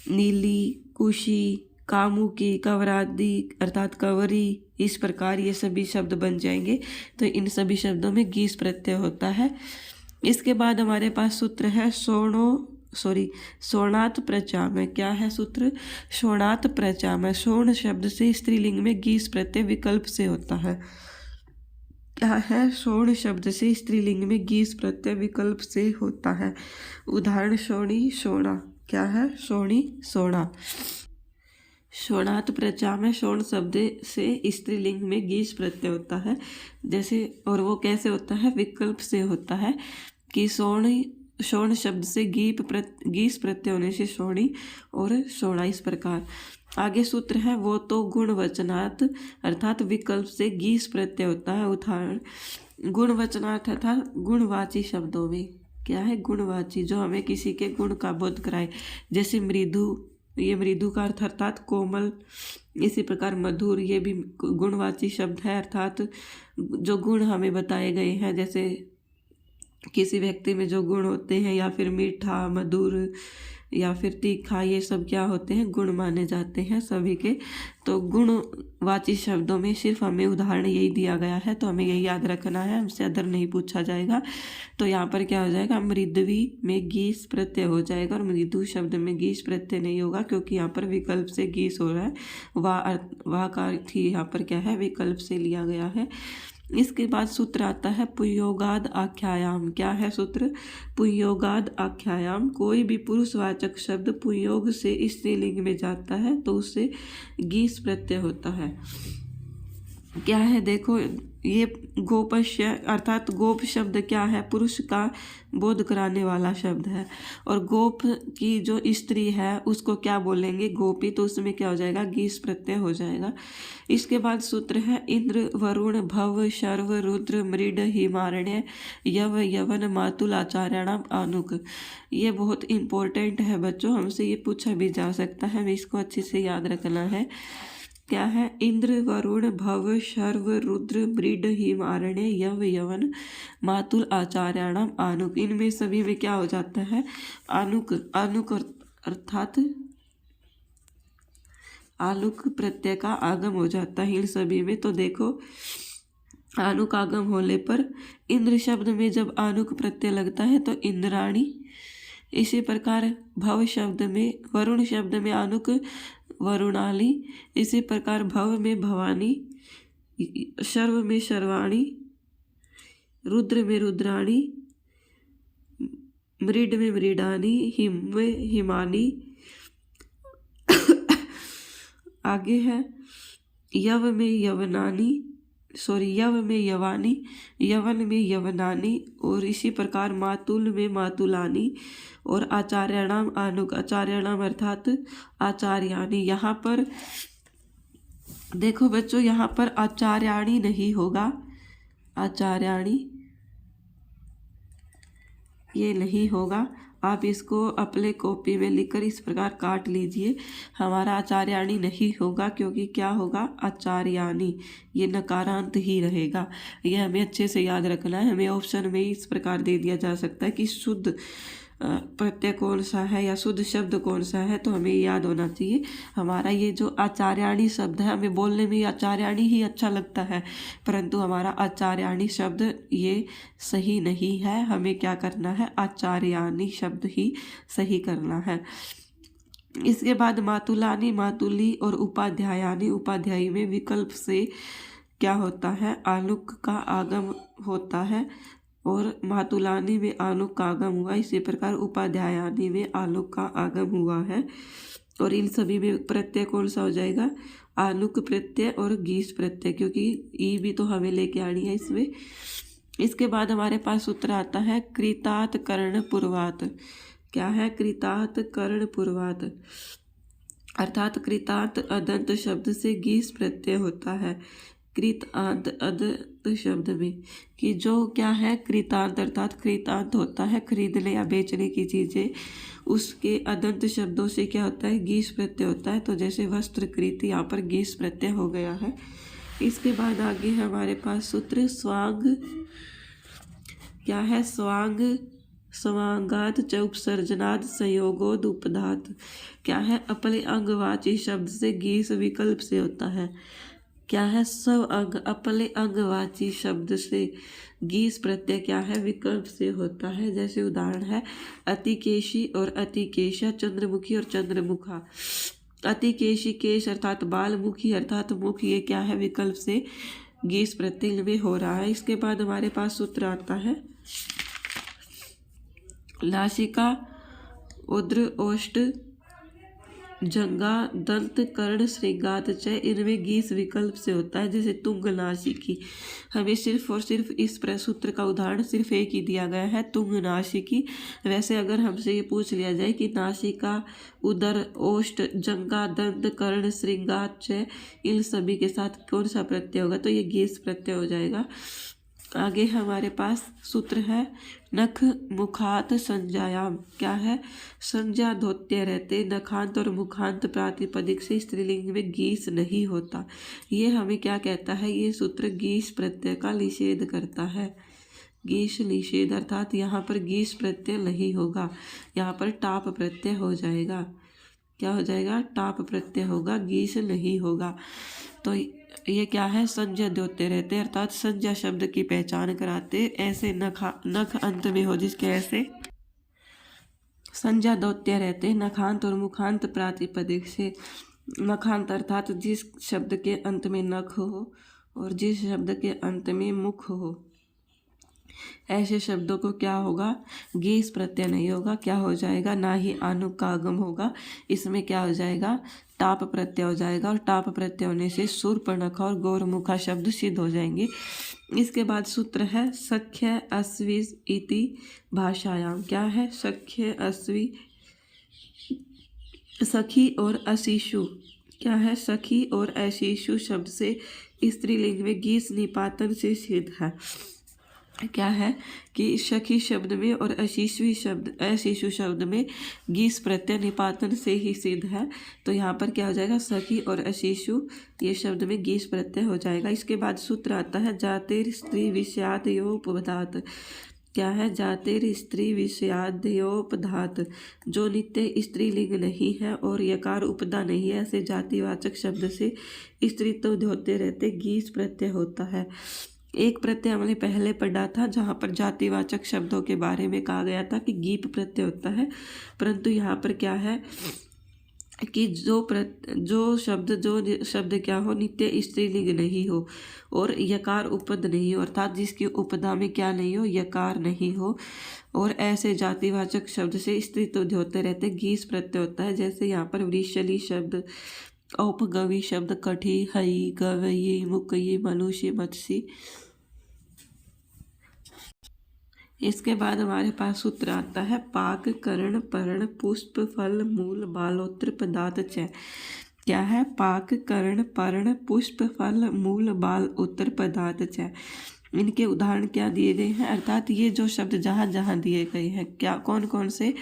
Speaker 1: नीली, कुशी, कामुकी, कवरादी अर्थात कवरी। इस प्रकार ये सभी शब्द बन जाएंगे। तो इन सभी शब्दों में गीस प्रत्यय होता है। इसके बाद हमारे पास सूत्र है शोणात प्रचाम। क्या है सूत्र, शोणात प्रचाम। शोण शब्द से स्त्रीलिंग में गीस प्रत्यय विकल्प से होता है। क्या है, शोण शब्द से स्त्रीलिंग में गीस प्रत्यय विकल्प से होता है। उदाहरण शोणी, शोणा। क्या है? शोणी, सोना। शोणात प्रचा में शोण शब्द से स्त्रीलिंग में गीस प्रत्यय होता है। जैसे, और वो कैसे होता है? विकल्प से होता है कि शोण शब्द से गीस प्रत्यय होने से शोणी और शोणा, इस प्रकार। आगे सूत्र है, वो तो गुणवचनात् अर्थात विकल्प से गीस प्रत्यय होता है। उदाहरण, गुणवचनात् अर्थात गुणवाची शब्दों में। क्या है? गुणवाची, जो हमें किसी के गुण का बोध कराए। जैसे मृदु, ये मृदु का अर्थ अर्थात कोमल। इसी प्रकार मधुर, ये भी गुणवाची शब्द है, अर्थात जो गुण हमें बताए गए हैं, जैसे किसी व्यक्ति में जो गुण होते हैं, या फिर मीठा, मधुर या फिर तीखा, ये सब क्या होते हैं? गुण माने जाते हैं सभी के। तो गुणवाची शब्दों में सिर्फ हमें उदाहरण यही दिया गया है, तो हमें यही याद रखना है, हमसे अदर नहीं पूछा जाएगा। तो यहाँ पर क्या हो जाएगा? मृदवी में गीस प्रत्यय हो जाएगा, और मृदु शब्द में गीस प्रत्यय नहीं होगा, क्योंकि यहाँ पर विकल्प से गीस हो रहा है। वाह का अर्थ ही यहाँ पर क्या है? विकल्प से लिया गया है। इसके बाद सूत्र आता है पुंयोगाद आख्यायाम। क्या है सूत्र? पुंयोगाद आख्यायाम, कोई भी पुरुषवाचक शब्द पुंयोग से स्त्रीलिंग में जाता है तो उससे गीस प्रत्यय होता है। क्या है? देखो, ये गोपश्य अर्थात गोप शब्द क्या है? पुरुष का बोध कराने वाला शब्द है। और गोप की जो स्त्री है उसको क्या बोलेंगे? गोपी। तो उसमें क्या हो जाएगा? गीस प्रत्यय हो जाएगा। इसके बाद सूत्र है, इंद्र, वरुण, भव, शर्व, रुद्र, मृड, हिमारण्य, यव, यवन, मातुल, आचार्याणाम, आनुक। ये बहुत इंपॉर्टेंट है बच्चों, हमसे ये पूछा भी जा सकता है, हमें इसको अच्छे से याद रखना है। क्या है? इंद्र, वरुण, भव, शर्व, रुद्र, मृड, हिमारण्य, यव, यवन, मातुल, आचार्याणाम, आनुक। इनमें सभी में क्या हो जाता है? आनुक। आनुक अर्थात आलुक प्रत्यय का आगम हो जाता है इन सभी में। तो देखो, आनुक आगम होने पर इंद्र शब्द में जब आनुक प्रत्यय लगता है तो इंद्राणी। इसी प्रकार भव शब्द में, वरुण शब्द में आनुक वरुणाली। इसी प्रकार भव में भवानी, शर्व में शर्वाणी, रुद्र में रुद्राणी, मृड में मृडानी, हिम में हिमानी। आगे है यव में यवनानी, यव में यवानी, यवन में यवनानी, और इसी प्रकार मातुल में मातुलानी, और आचार्याणाम आनुक। आचार्याणाम अर्थात आचार्याणी। यहाँ पर देखो बच्चों, यहाँ पर आचार्याणी नहीं होगा, आचार्याणी ये नहीं होगा। आप इसको अपने कॉपी में लिखकर इस प्रकार काट लीजिए। हमारा आचार्याणी नहीं होगा, क्योंकि क्या होगा? आचार्याणी, ये नकारांत ही रहेगा। यह हमें अच्छे से याद रखना है। हमें ऑप्शन में इस प्रकार दे दिया जा सकता है कि शुद्ध प्रत्यय कौन सा है या शुद्ध शब्द कौन सा है, तो हमें याद होना चाहिए। हमारा ये जो आचार्याणी शब्द है, हमें बोलने में आचार्याणी ही अच्छा लगता है, परंतु हमारा आचार्याणी शब्द ये सही नहीं है। हमें क्या करना है? आचार्याणी शब्द ही सही करना है। इसके बाद मातुलानी, मातुली और उपाध्यायानी। उपाध्यायी में विकल्प से क्या होता है? आनुक का आगम होता है, और मातुलानी में आनुक का आगम हुआ। इसी प्रकार उपाध्यायानी में आनुक का आगम हुआ है। और इन सभी में प्रत्यय कौन सा हो जाएगा? आनुक प्रत्यय और गीस प्रत्यय, क्योंकि ई भी तो हमें लेके आनी है इसमें। इसके बाद हमारे पास सूत्र आता है कृतात् कर्ण पूर्वात्। क्या है? कृतात् कर्ण पूर्वात् अर्थात कृतांत अदंत शब्द से गीस प्रत्यय होता है। कृतांत अदंत शब्द में कि जो क्या है? कृतांत अर्थात कृतांत होता है खरीदने या बेचने की चीज़ें, उसके अदंत शब्दों से क्या होता है? गीस प्रत्यय होता है। तो जैसे वस्त्र कृत, यहाँ पर गीस प्रत्यय हो गया है। इसके बाद आगे है हमारे पास सूत्र स्वांग। क्या है? स्वांग, स्वांगात च उपसर्जनात् संयोगोद उपधात। क्या है? अपने अंगवाची शब्द से गीस विकल्प से होता है। क्या है? स्व अंग, अपने अंगवाची शब्द से गीस प्रत्यय क्या है? विकल्प से होता है। जैसे उदाहरण है अतिकेशी और अतिकेशा, चंद्रमुखी और चंद्रमुखा। अतिकेशी केश अर्थात बाल, मुखी अर्थात मुख, ये क्या है? विकल्प से गीस प्रत्यय में हो रहा है। इसके बाद हमारे पास सूत्र आता है नासिका उद्र ओष्ठ जंगा दंत कर्ण श्रृंगात च, इनमें गीस विकल्प से होता है। जैसे तुंग नासिकी, हमें सिर्फ और सिर्फ इस सूत्र का उदाहरण सिर्फ एक ही दिया गया है, तुंग नासिकी। वैसे अगर हमसे ये पूछ लिया जाए कि नासिका, उदर, ओष्ठ, जंगा, दंत, कर्ण, श्रृंगात च, इन सभी के साथ कौन सा प्रत्यय होगा, तो ये गीस प्रत्यय हो जाएगा। आगे हमारे पास सूत्र है नख मुखात संज्ञायाम। क्या है, संज्ञा धोत्य रहते नखांत और मुखांत प्रातिपदिक से स्त्रीलिंग में गीस नहीं होता। ये हमें क्या कहता है, ये सूत्र गीस प्रत्यय का निषेध करता है। गीस निषेध अर्थात यहाँ पर गीस प्रत्यय नहीं होगा, यहाँ पर टाप प्रत्यय हो जाएगा। क्या हो जाएगा, टाप प्रत्यय होगा, गीस नहीं होगा। तो ये क्या है, संज्ञा द्योत्य रहते अर्थात संज्ञा शब्द की पहचान कराते ऐसे नख अंत में हो जिसके ऐसे संज्ञा द्योत्य रहते नखांत और मुखांत प्रातिपदिक से। नखांत अर्थात जिस शब्द के अंत में नख हो और जिस शब्द के अंत में मुख हो, ऐसे शब्दों को क्या होगा, गीस प्रत्यय नहीं होगा। क्या हो जाएगा, ना ही आनुक का आगम होगा, इसमें क्या हो जाएगा, टाप प्रत्यय हो जाएगा। और टाप प्रत्यय होने से शूर्पणखा और गौरमुखा शब्द सिद्ध हो जाएंगे। इसके बाद सूत्र है सख्य अस्वी इति भाषायाम। क्या है, सख्य अस्वी, सखी और अशिशु। क्या है, सखी और अशिशु शब्द से स्त्रीलिंग में गीस निपातन से सिद्ध है। क्या है कि सखी शब्द में और अशिशु शब्द में गीस प्रत्यय निपातन से ही सिद्ध है। तो यहाँ पर क्या हो जाएगा, सखी और अशिशु ये शब्द में गीस प्रत्यय हो जाएगा। इसके बाद सूत्र आता है जातिर स्त्री विषयादयोपधात। क्या है, जातिर स्त्री विषयादयोपधात, जो नित्य स्त्रीलिंग नहीं है और यकार उपदा नहीं है, ऐसे जातिवाचक शब्द से स्त्रीत्व होते रहते गीस प्रत्यय होता है। एक प्रत्यय हमने पहले पढ़ा था जहाँ पर जातिवाचक शब्दों के बारे में कहा गया था कि गीप प्रत्यय होता है, परंतु यहाँ पर क्या है कि जो शब्द क्या हो, नित्य स्त्रीलिंग नहीं हो और यकार उपद नहीं हो, अर्थात जिसकी उपदा में क्या नहीं हो, यकार नहीं हो, और ऐसे जातिवाचक शब्द से स्त्रीत्व होते रहते गीस प्रत्यय होता है। जैसे यहाँ पर वृषली शब्द, औपगवी शब्द कठी, हई, गवई, मुकई, मनुष्य, मत्स्य। इसके बाद हमारे पास सूत्र आता है पाक, कर्ण, पर्ण, पुष्प, फल, मूल, बालोत्र, पदार्थ च। क्या है, पाक, कर्ण, पर्ण, पुष्प, फल, मूल, बाल, उत्तर, पदार्थ च। इनके उदाहरण क्या दिए गए हैं, अर्थात ये जो शब्द जहाँ जहाँ दिए गए हैं, क्या कौन कौन से,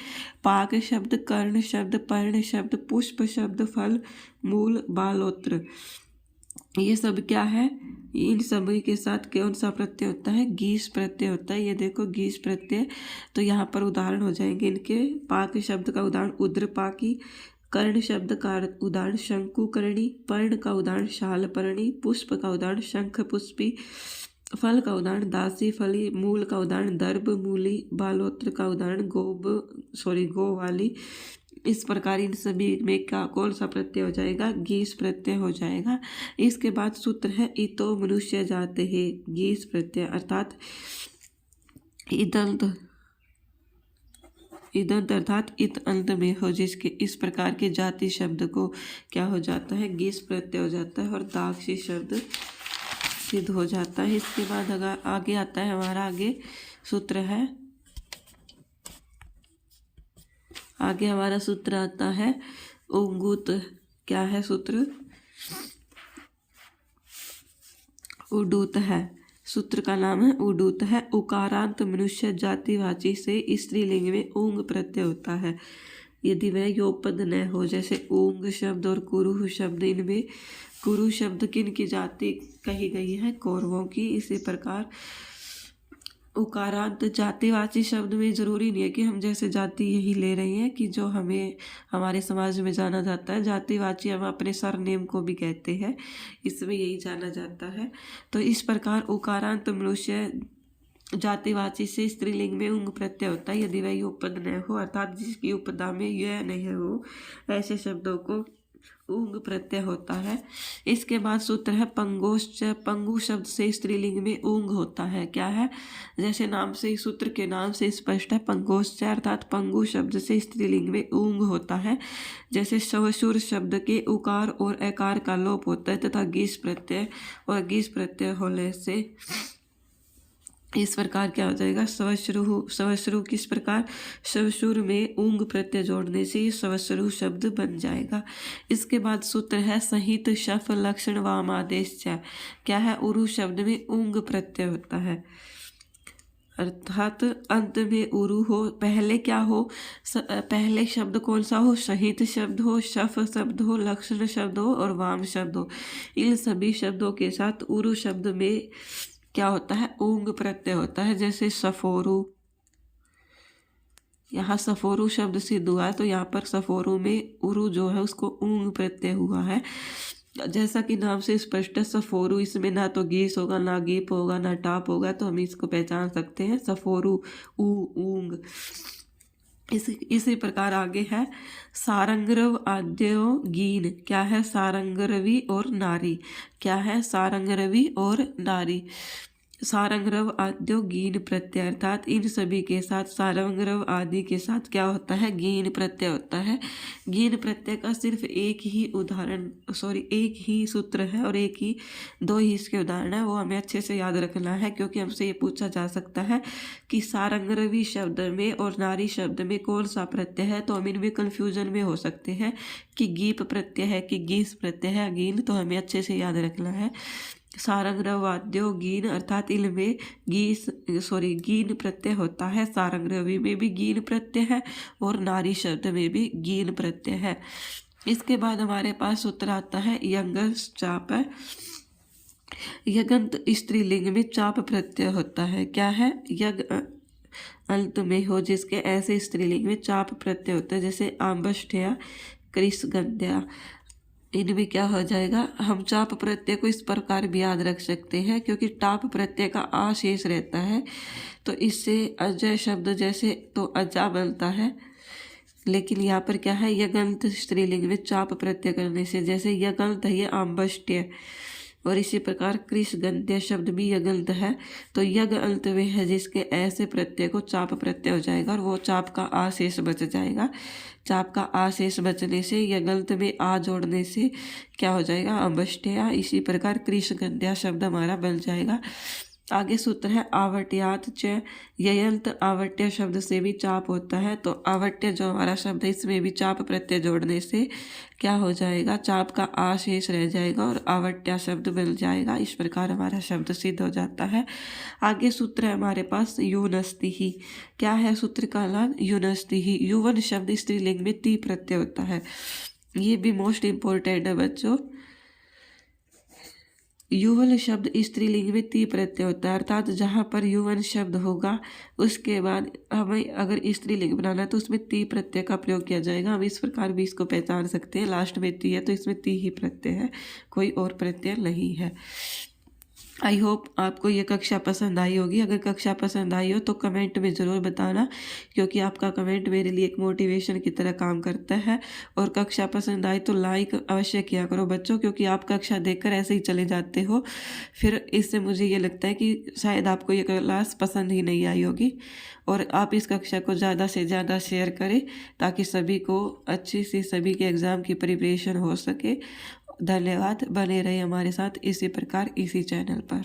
Speaker 1: पाक शब्द, कर्ण शब्द, पर्ण शब्द, पुष्प शब्द, फल, मूल, बालोत्र, ये सब क्या है, इन सभी के साथ कौन सा प्रत्यय होता है, गीस प्रत्यय होता है। ये देखो गीस प्रत्यय। तो यहाँ पर उदाहरण हो जाएंगे इनके। पाक शब्द का उदाहरण उद्रपाकी, कर्ण शब्द का उदाहरण शंकुकर्णी, पर्ण का उदाहरण शालपर्णी, पुष्प का उदाहरण शंख पुष्पी, फल का उदाहरण दासी फली, मूल का उदाहरण दर्भ मूली, बालोत्र का उदाहरण गो वाली। इस प्रकार इन सभी में क्या कौन सा प्रत्यय हो जाएगा, गीस प्रत्यय हो जाएगा। इसके बाद सूत्र है इतो मनुष्य जाते हैं, गीस प्रत्यय अर्थात इदंत अर्थात इत अंत में हो, जिसके इस प्रकार के जाति शब्द को क्या हो जाता है, गीस प्रत्यय हो जाता है और दाक्षी शब्द सिद्ध हो जाता है। इसके बाद अगर आगे आता है हमारा आगे सूत्र है, आगे हमारा सूत्र आता है उंगूत। क्या है सूत्र, उडूत है, सूत्र का नाम है उडूत है। उकारांत मनुष्य जातिवाची से स्त्रीलिंग में ऊंग प्रत्यय होता है यदि वह योपद न हो। जैसे ऊंग शब्द और कुरु शब्द, इनमें कुरु शब्द किन की जाति कही गई है, कौरवों की। इसी प्रकार उकारांत जातिवाची शब्द में जरूरी नहीं है कि हम जैसे जाति यही ले रहे हैं कि जो हमें हमारे समाज में जाना जाता है। जातिवाची हम अपने सरनेम को भी कहते हैं, इसमें यही जाना जाता है। तो इस प्रकार उकारांत मनुष्य जातिवाची से स्त्रीलिंग में उंग प्रत्यय होता है यदि वह उपद न हो, अर्थात जिसकी उपदा में यह नहीं हो, ऐसे शब्दों को ऊंग प्रत्यय होता है। इसके बाद सूत्र है पंगोश्च। पंगु शब्द से स्त्रीलिंग में ऊंग होता है। क्या है? जैसे नाम से, सूत्र के नाम से स्पष्ट है, पंगोश्च अर्थात पंगु शब्द से स्त्रीलिंग में ऊंग होता है। जैसे सवसुर शब्द के उकार और एकार का लोप होता है तथा गीस प्रत्यय और गीस प्रत्यय होने से इस प्रकार क्या हो जाएगा? सवश्रु। सवश्रु किस प्रकार? सवसुर में ऊंग प्रत्यय जोड़ने से सवश्रु शब्द बन जाएगा। इसके बाद सूत्र है संहित शफ लक्षण वाम आदेश च। क्या है? उरु शब्द में ऊंग प्रत्यय होता है अर्थात अंत में उरु हो। पहले क्या हो? पहले शब्द कौन सा हो? संहित शब्द हो, शफ शब्द हो, लक्षण शब्द हो और वाम शब्द हो। इन सभी शब्दों के साथ उरु शब्द में क्या होता है? ऊंग प्रत्यय होता है। जैसे सफोरु, यहाँ सफोरु शब्द सिद्ध हुआ है तो यहाँ पर सफोरु में उरु जो है उसको ऊंग प्रत्यय हुआ है। जैसा कि नाम से स्पष्ट है, सफोरु, इसमें ना तो गीस होगा, ना गीप होगा, ना टाप होगा, तो हम इसको पहचान सकते हैं सफोरु ऊंग। इसी प्रकार आगे है सारंगरव आद्यो गीन। क्या है? सारंगरवी और नारी। क्या है? सारंगरवी और नारी। सारंगरव आद्यो गीन प्रत्यय अर्थात इन सभी के साथ, सारंगरव आदि के साथ क्या होता है? गीन प्रत्यय होता है। गीन प्रत्यय का सिर्फ एक ही सूत्र है और दो ही इसके उदाहरण है। वो हमें अच्छे से याद रखना है क्योंकि हमसे ये पूछा जा सकता है कि सारंगरवी शब्द में और नारी शब्द में कौन सा प्रत्यय है, तो हम इनमें कन्फ्यूजन में हो सकते हैं कि गीप प्रत्यय है कि गीस प्रत्यय है गीन, तो हमें अच्छे से याद रखना है। सारंगरवाद्यो गीन अर्थात इनमें गीन प्रत्यय होता है। सारंगरवी में भी गीन प्रत्यय है और नारी शब्द में भी गीन प्रत्यय है। इसके बाद हमारे पास सूत्र आता है यंगस चाप। यगंत स्त्रीलिंग में चाप प्रत्यय होता है। क्या है? यग अंत में हो जिसके ऐसे स्त्रीलिंग में चाप प्रत्यय होता है। जैसे आम्बष्ठया, कृष्गंध्या, इनमें क्या हो जाएगा? हम चाप प्रत्यय को इस प्रकार भी याद रख सकते हैं क्योंकि टाप प्रत्यय का आ शेष रहता है, तो इससे अजय शब्द जैसे तो अजा बनता है। लेकिन यहाँ पर क्या है? यगंत स्त्रीलिंग में चाप प्रत्यय करने से, जैसे यगंत है ये आम्बष्ट्य, और इसी प्रकार कृष्गंध्य शब्द भी यगंत है, तो यग अंत में है जिसके ऐसे प्रत्यय को चाप प्रत्यय हो जाएगा और वो चाप का आ शेष बच जाएगा। चाप का आ शेष बचने से यगंत में आ जोड़ने से क्या हो जाएगा? अम्बष्टया। इसी प्रकार कृष्गंध्या शब्द हमारा बन जाएगा। आगे सूत्र है आवट्यात च। ययंत आवट्य शब्द से भी चाप होता है, तो आवट्य जो हमारा शब्द है इसमें भी चाप प्रत्यय जोड़ने से क्या हो जाएगा? चाप का आ शेष रह जाएगा और आवट्या शब्द बन जाएगा। इस प्रकार हमारा शब्द सिद्ध हो जाता है। आगे सूत्र है हमारे पास यूनस्ति ही। क्या है सूत्र का नाम? यूनस्ति ही। युवन शब्द स्त्रीलिंग में ती प्रत्यय होता है। ये भी मोस्ट इम्पोर्टेंट है बच्चों। युवल शब्द स्त्रीलिंग में ती प्रत्यय होता है अर्थात जहाँ पर युवन शब्द होगा उसके बाद हमें अगर स्त्रीलिंग बनाना है तो उसमें ती प्रत्यय का प्रयोग किया जाएगा। हम इस प्रकार भी इसको पहचान सकते हैं, लास्ट में ती है तो इसमें ती ही प्रत्यय है, कोई और प्रत्यय नहीं है। आई होप आपको ये कक्षा पसंद आई होगी। अगर कक्षा पसंद आई हो तो कमेंट में ज़रूर बताना क्योंकि आपका कमेंट मेरे लिए एक मोटिवेशन की तरह काम करता है। और कक्षा पसंद आई तो लाइक अवश्य किया करो बच्चों, क्योंकि आप कक्षा देखकर ऐसे ही चले जाते हो, फिर इससे मुझे ये लगता है कि शायद आपको ये क्लास पसंद ही नहीं आई होगी। और आप इस कक्षा को ज़्यादा से ज़्यादा शेयर करें ताकि सभी को अच्छी सी सभी के एग्ज़ाम की प्रिपरेशन हो सके। धन्यवाद। बने रहे हमारे साथ इसी प्रकार इसी चैनल पर।